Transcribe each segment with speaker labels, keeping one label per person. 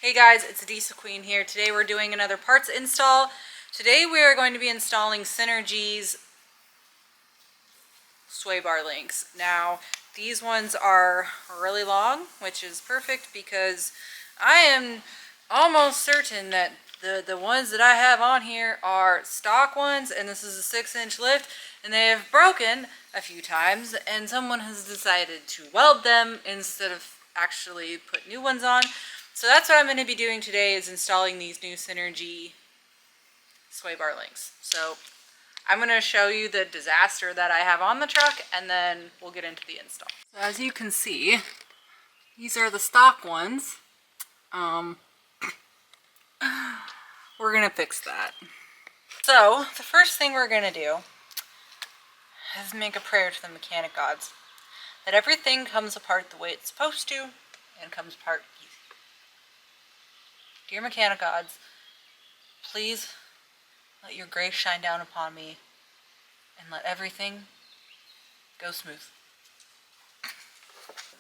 Speaker 1: Hey guys, it's Adisa Queen here. Today we're doing another parts install. Today we are going to be installing Synergy's sway bar links. Now, these ones are really long, which is perfect because I am almost certain that the ones that I have on here are stock ones, and this is a 6-inch lift, and they have broken a few times, and someone has decided to weld them instead of actually put new ones on. So that's what I'm going to be doing today, is installing these new Synergy sway bar links. So I'm going to show you the disaster that I have on the truck, and then we'll get into the install. So as you can see, these are the stock ones. We're going to fix that. So the first thing we're going to do is make a prayer to the mechanic gods that everything comes apart the way it's supposed to and comes apart easy. Dear mechanic gods, please let your grace shine down upon me and let everything go smooth.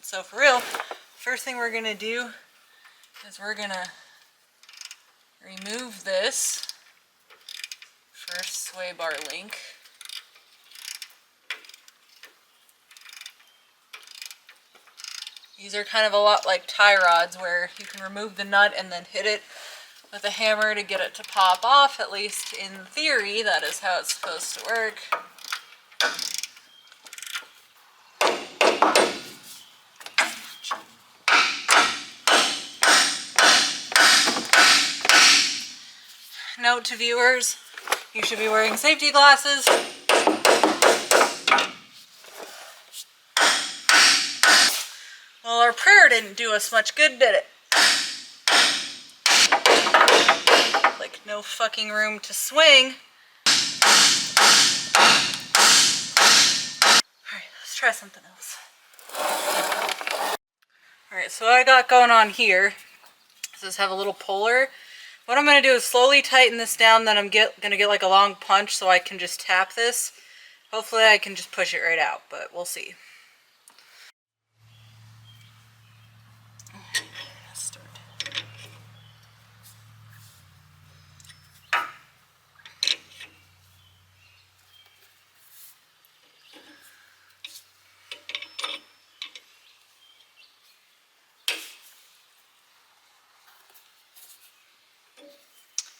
Speaker 1: So for real, first thing we're going to do is we're going to remove this first sway bar link. These are kind of a lot like tie rods, where you can remove the nut and then hit it with a hammer to get it to pop off. At least in theory, that is how it's supposed to work. Note to viewers, you should be wearing safety glasses. Well, our prayer didn't do us much good, did it? Like, no fucking room to swing. Alright, let's try something else. Alright, so what I got going on here is just have a little puller. What I'm going to do is slowly tighten this down, then I'm going to get like a long punch so I can just tap this. Hopefully I can just push it right out, but we'll see.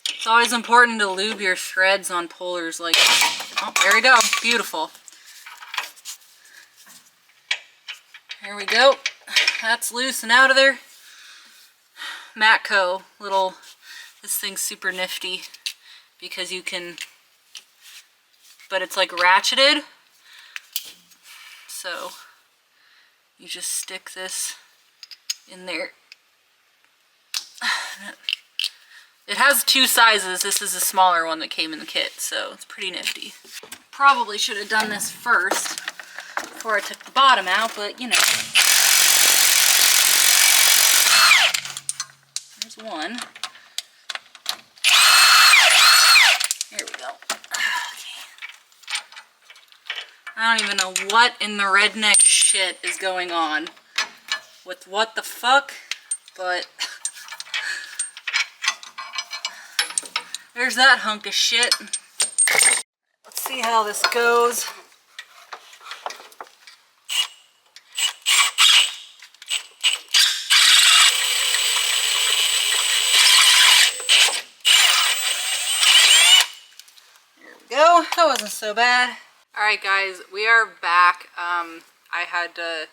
Speaker 1: It's always important to lube your threads on pullers like that. Oh, there we go. Beautiful. Here we go. That's loose and out of there. Matco, this thing's super nifty because you can, but it's like ratcheted. So you just stick this in there. It has two sizes. This is a smaller one that came in the kit, so it's pretty nifty. Probably should have done this first before I took the bottom out, but you know. There's one. There we go. I don't even know what in the redneck shit is going on with what the fuck, but there's that hunk of shit. Let's see how this goes. There we go. That wasn't so bad. Alright guys, we are back. I had to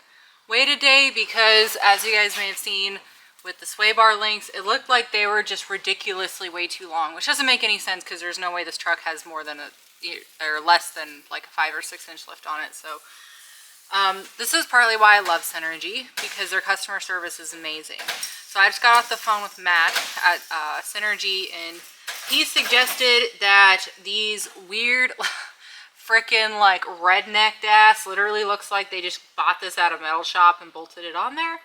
Speaker 1: wait a day because, as you guys may have seen with the sway bar links, it looked like they were just ridiculously way too long, which doesn't make any sense because there's no way this truck has more than or less than like a 5 or 6 inch lift on it. So this is partly why I love Synergy, because their customer service is amazing. So I just got off the phone with Matt at Synergy, and he suggested that these weird frickin' like rednecked ass, literally looks like they just bought this at a metal shop and bolted it on there,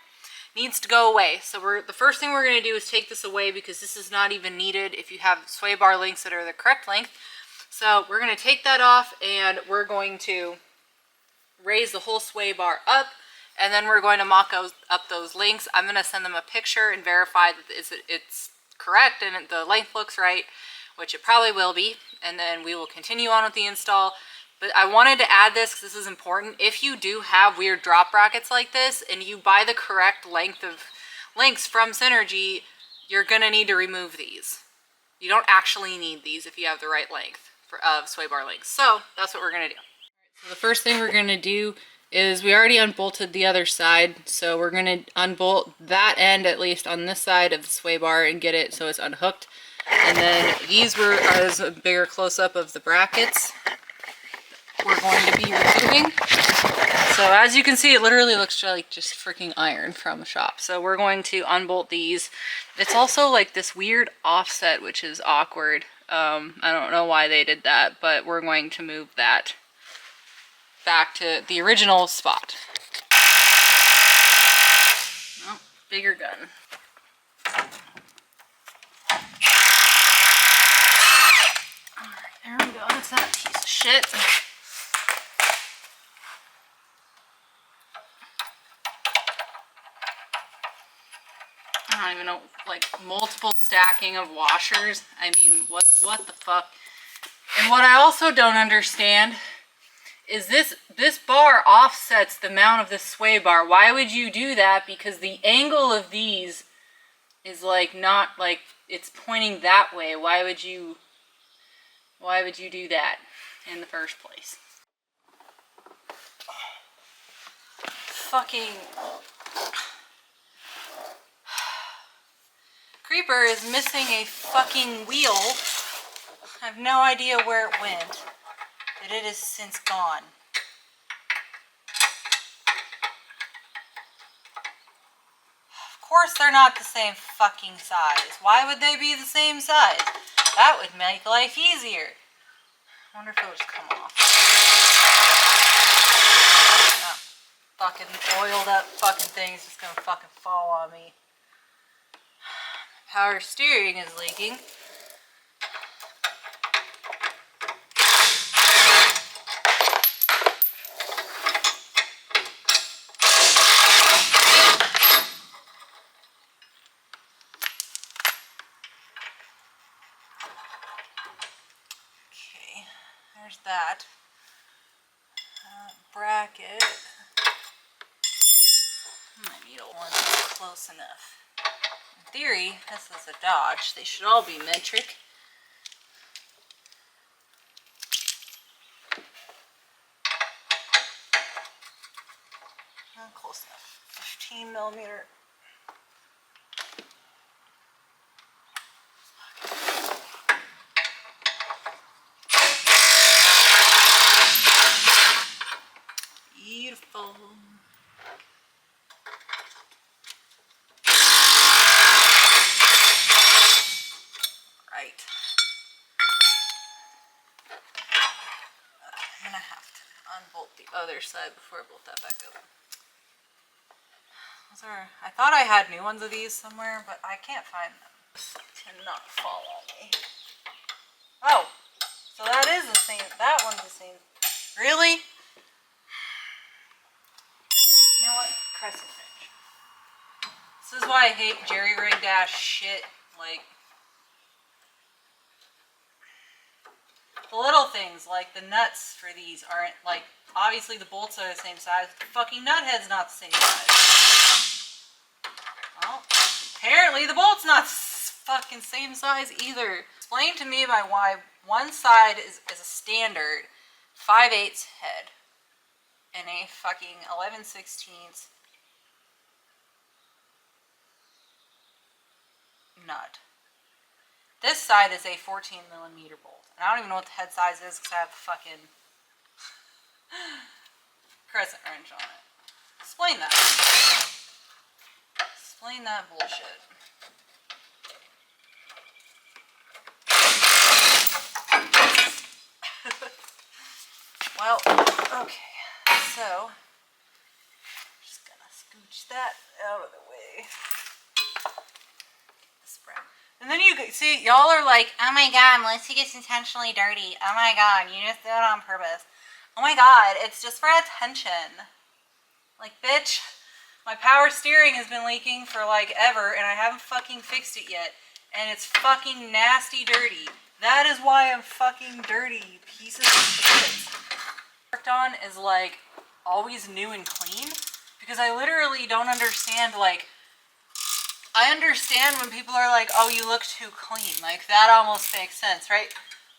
Speaker 1: needs to go away. So the first thing we're going to do is take this away, because this is not even needed if you have sway bar links that are the correct length. So we're going to take that off, and we're going to raise the whole sway bar up and then we're going to mock up those links. I'm going to send them a picture and verify that it's correct and the length looks right, which it probably will be, and then we will continue on with the install. But I wanted to add this because this is important. If you do have weird drop brackets like this and you buy the correct length of links from Synergy, you're going to need to remove these. You don't actually need these if you have the right length of sway bar links. So that's what we're going to do. So the first thing we're going to do is we already unbolted the other side. So we're going to unbolt that end, at least on this side of the sway bar, and get it so it's unhooked. And then these were as a bigger close-up of the brackets we're going to be removing. So as you can see, it literally looks like just freaking iron from the shop. So we're going to unbolt these. It's also like this weird offset, which is awkward. I don't know why they did that, but we're going to move that back to the original spot. Oh, bigger gun. Alright, there we go. That's that piece of shit. I don't even know, like multiple stacking of washers. I mean, what the fuck? And what I also don't understand is this bar offsets the mount of this sway bar. Why would you do that? Because the angle of these is like not like it's pointing that way. Why would you do that in the first place? Fucking Creeper is missing a fucking wheel. I have no idea where it went, but it is since gone. Of course they're not the same fucking size. Why would they be the same size? That would make life easier. I wonder if it'll just come off. No. Fucking oiled up fucking thing is just gonna fucking fall on me. Power steering is leaking. Okay, there's that. Bracket. My needle wasn't close enough. In theory, this is a Dodge. They should all be metric. Close enough. 15 millimeter. Beautiful. Right. Okay, I'm gonna have to unbolt the other side before I bolt that back up. I thought I had new ones of these somewhere, but I can't find them. To not fall on me. Oh, so that is the same. That one's the same. Really? You know what? Crescent wrench. This is why I hate jerry-rigged ass shit. Like, the little things, like the nuts for these aren't, like, obviously the bolts are the same size, but the fucking nut head's not the same size. Well, apparently the bolt's not fucking same size either. Explain to me why one side is a standard 5/8 head and a fucking 11/16 nut. This side is a 14 millimeter bolt. And I don't even know what the head size is because I have a fucking crescent wrench on it. Explain that. Explain that bullshit. Well, okay. So, just gonna scooch that out of the way. And then you see, y'all are like, oh my god, Melissa gets intentionally dirty. Oh my god, you just do it on purpose. Oh my god, it's just for attention. Like, bitch. My power steering has been leaking for like ever, and I haven't fucking fixed it yet. And it's fucking nasty dirty. That is why I'm fucking dirty, you pieces of shit. Worked on is like always new and clean, because I literally don't understand, like, I understand when people are like, oh, you look too clean. Like, that almost makes sense, right?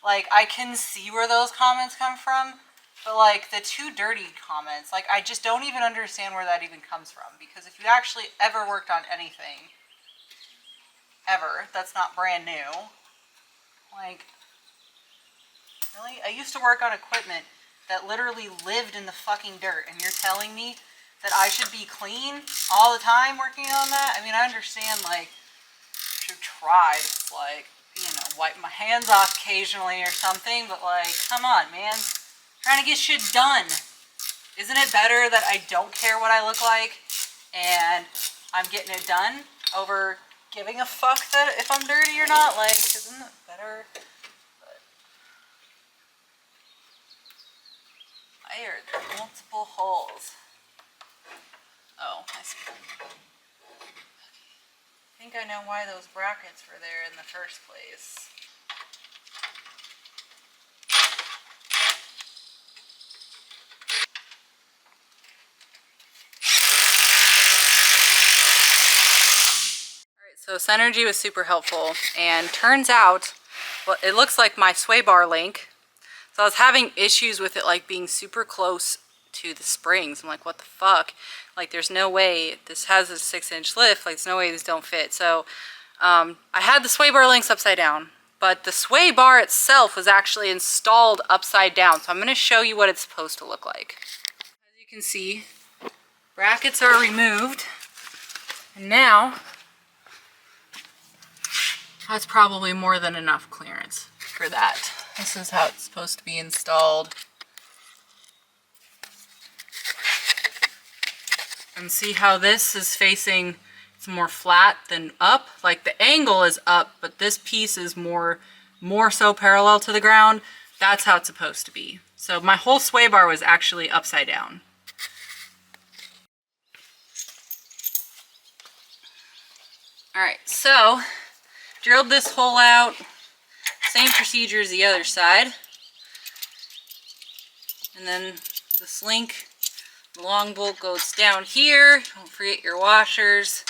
Speaker 1: Like, I can see where those comments come from, but like the too dirty comments, like, I just don't even understand where that even comes from. Because if you actually ever worked on anything, ever, that's not brand new, like, really? I used to work on equipment that literally lived in the fucking dirt, and you're telling me that I should be clean all the time working on that? I mean, I understand, like, I should try to, like, you know, wipe my hands off occasionally or something, but like, come on, man. I'm trying to get shit done. Isn't it better that I don't care what I look like and I'm getting it done over giving a fuck that if I'm dirty or not? Like, isn't that better? But I heard multiple holes. Oh, I see. I think I know why those brackets were there in the first place. Alright, so Synergy was super helpful, and turns out, well, it looks like my sway bar link. So I was having issues with it, like, being super close to the springs. I'm like, what the fuck? Like, there's no way, this has a 6-inch lift, like, there's no way these don't fit. So I had the sway bar links upside down, but the sway bar itself was actually installed upside down. So I'm going to show you what it's supposed to look like. As you can see, brackets are removed, and now that's probably more than enough clearance for that. This is how it's supposed to be installed. And see how this is facing, it's more flat than up. Like, the angle is up, but this piece is more so parallel to the ground. That's how it's supposed to be. So my whole sway bar was actually upside down. Alright, so drilled this hole out. Same procedure as the other side. And then this link, the long bolt goes down here. Don't forget your washers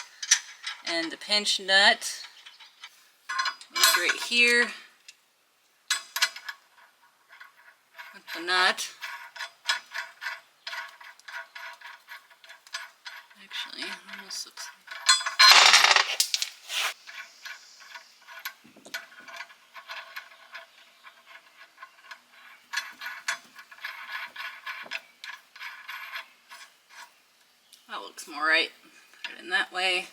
Speaker 1: and the pinch nut. It's right here with the nut. Actually, almost looks like that looks more right. Put it in that way.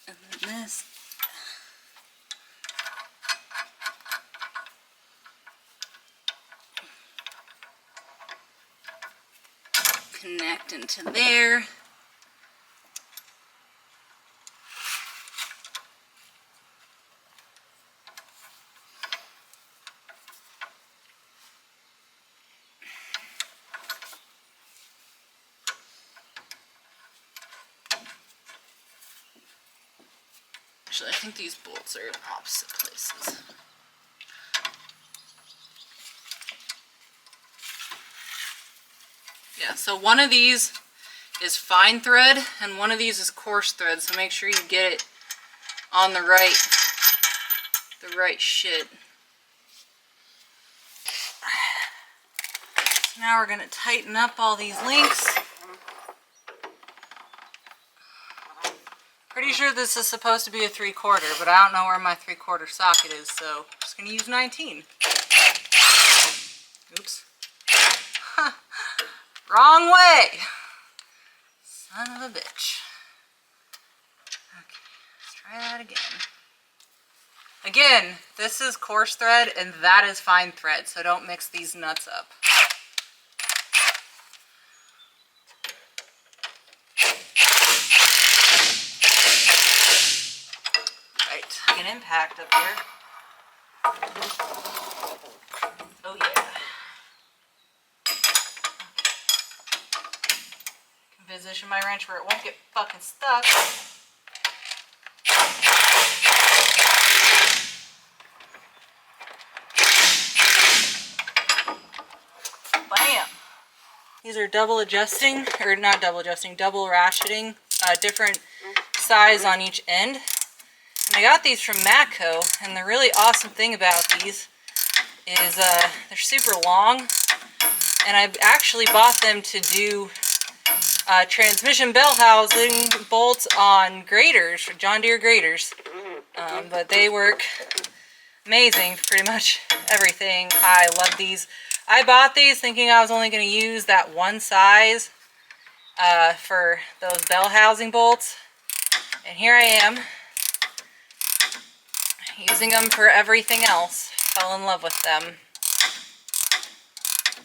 Speaker 1: And then this. Connect into there. Actually, I think these bolts are in opposite places. Yeah, so one of these is fine thread and one of these is coarse thread, so make sure you get it on the right shit. So now we're gonna tighten up all these links. Pretty sure this is supposed to be a 3/4, but I don't know where my 3/4 socket is, so I'm just gonna use 19. Oops. Wrong way! Son of a bitch. Okay, let's try that again. Again, this is coarse thread and that is fine thread, so don't mix these nuts up. Right, an impact up here. Oh yeah. position my wrench where it won't get fucking stuck. Bam! These are double adjusting, or not double adjusting, double ratcheting, different size on each end. And I got these from Matco, and the really awesome thing about these is they're super long, and I actually bought them to do transmission bell housing bolts on graders, for John Deere graders. But they work amazing for pretty much everything. I love these. I bought these thinking I was only going to use that one size for those bell housing bolts. And here I am, using them for everything else. Fell in love with them.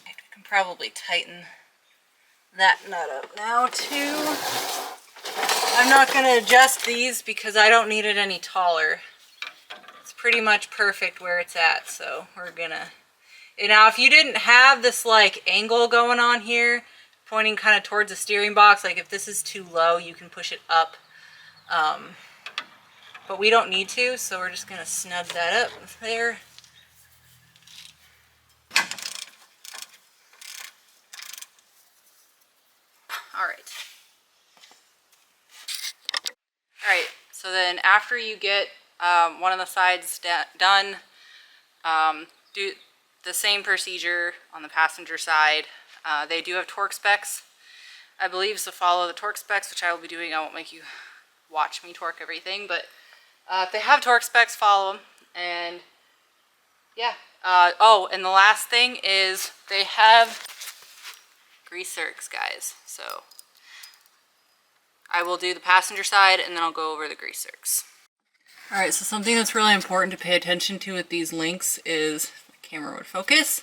Speaker 1: I can probably tighten that nut up now too. I'm not going to adjust these because I don't need it any taller. It's pretty much perfect where it's at, so we're gonna... Now if you didn't have this like angle going on here, pointing kind of towards the steering box, like if this is too low, you can push it up. But we don't need to, so we're just gonna snug that up there. Alright, so then after you get one of the sides done, do the same procedure on the passenger side. They do have torque specs, I believe, so follow the torque specs, which I will be doing. I won't make you watch me torque everything, but if they have torque specs, follow them. And yeah. Oh, and the last thing is they have grease zerks, guys. So I will do the passenger side and then I'll go over the grease zerks. Alright, so something that's really important to pay attention to with these links is, if the camera would focus,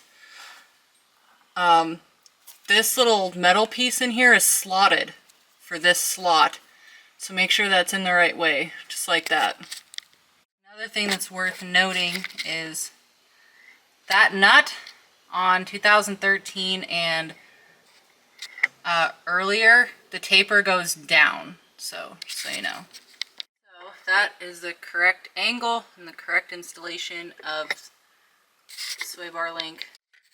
Speaker 1: this little metal piece in here is slotted for this slot. So make sure that's in the right way, just like that. Another thing that's worth noting is that nut on 2013 and earlier, the taper goes down, so just so you know. So that is the correct angle and the correct installation of sway bar link.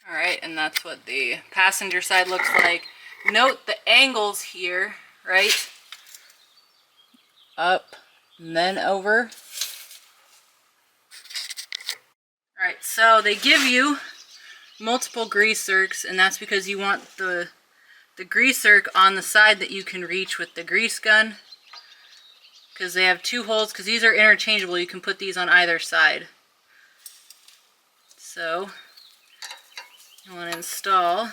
Speaker 1: Alright, and that's what the passenger side looks like. Note the angles here, right? Up and then over. Alright, so they give you multiple grease zerks, and that's because you want the grease zerk on the side that you can reach with the grease gun, because they have two holes, because these are interchangeable. You can put these on either side. So you want to install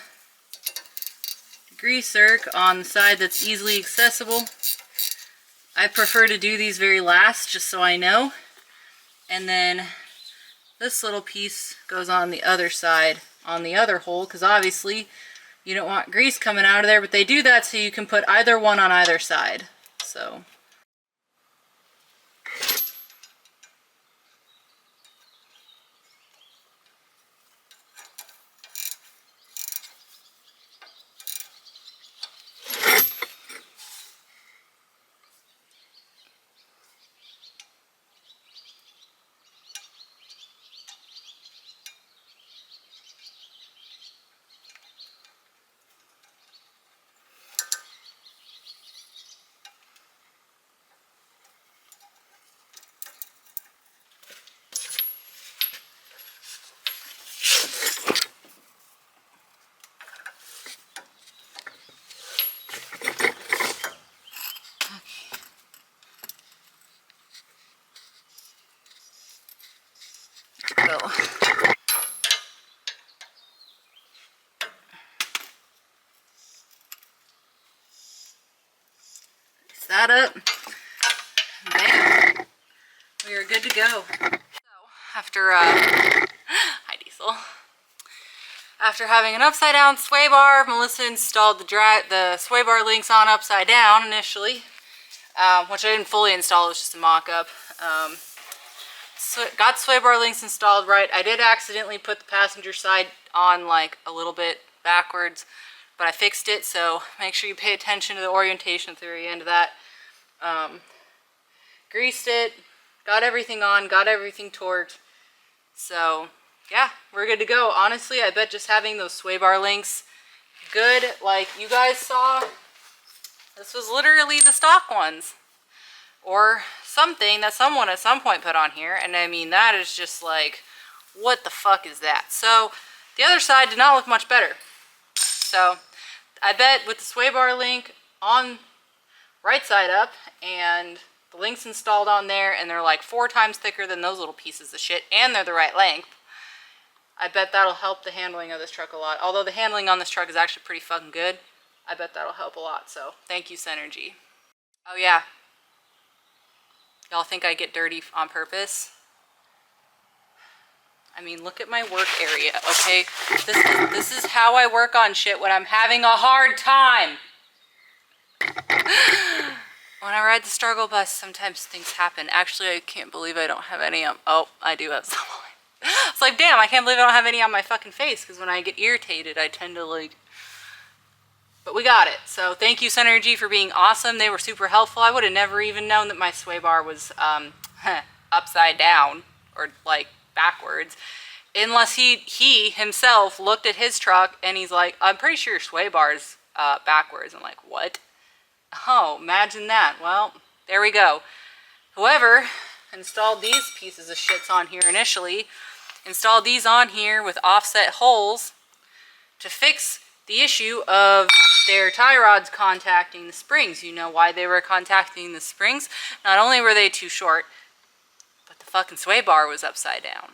Speaker 1: the grease zerk on the side that's easily accessible. I prefer to do these very last, just so I know. And then this little piece goes on the other side, on the other hole, because obviously you don't want grease coming out of there, but they do that so you can put either one on either side. So that up. Bam. We are good to go. So after hi Diesel. After having an upside down sway bar, Melissa installed the sway bar links on upside down initially, which I didn't fully install. It was just a mock-up. So got sway bar links installed right. I did accidentally put the passenger side on like a little bit backwards, but I fixed it, so make sure you pay attention to the orientation at the very end of that. Greased it, got everything on, got everything torqued. So yeah, we're good to go. Honestly, I bet just having those sway bar links, good, like you guys saw, this was literally the stock ones. Or something that someone at some point put on here. And I mean, that is just like, what the fuck is that? So the other side did not look much better. So I bet with the sway bar link on right side up and the links installed on there, and they're like 4 times thicker than those little pieces of shit, and they're the right length, I bet that'll help the handling of this truck a lot. Although the handling on this truck is actually pretty fucking good, I bet that'll help a lot. So thank you, Synergy. Oh yeah, y'all think I get dirty on purpose? I mean, look at my work area, okay? This is how I work on shit when I'm having a hard time. When I ride the struggle bus, sometimes things happen. Actually, I can't believe I don't have any on. Oh, I do have some on. It's like, damn, I can't believe I don't have any on my fucking face, because when I get irritated, I tend to like... But we got it. So thank you, Synergy, for being awesome. They were super helpful. I would have never even known that my sway bar was upside down or like backwards, unless he himself looked at his truck and he's like, I'm pretty sure your sway bar's backwards. I'm like, what? Oh, imagine that. Well, there we go. Whoever installed these pieces of shits on here initially installed these on here with offset holes to fix the issue of their tie rods contacting the springs. You know why they were contacting the springs? Not only were they too short, but the fucking sway bar was upside down.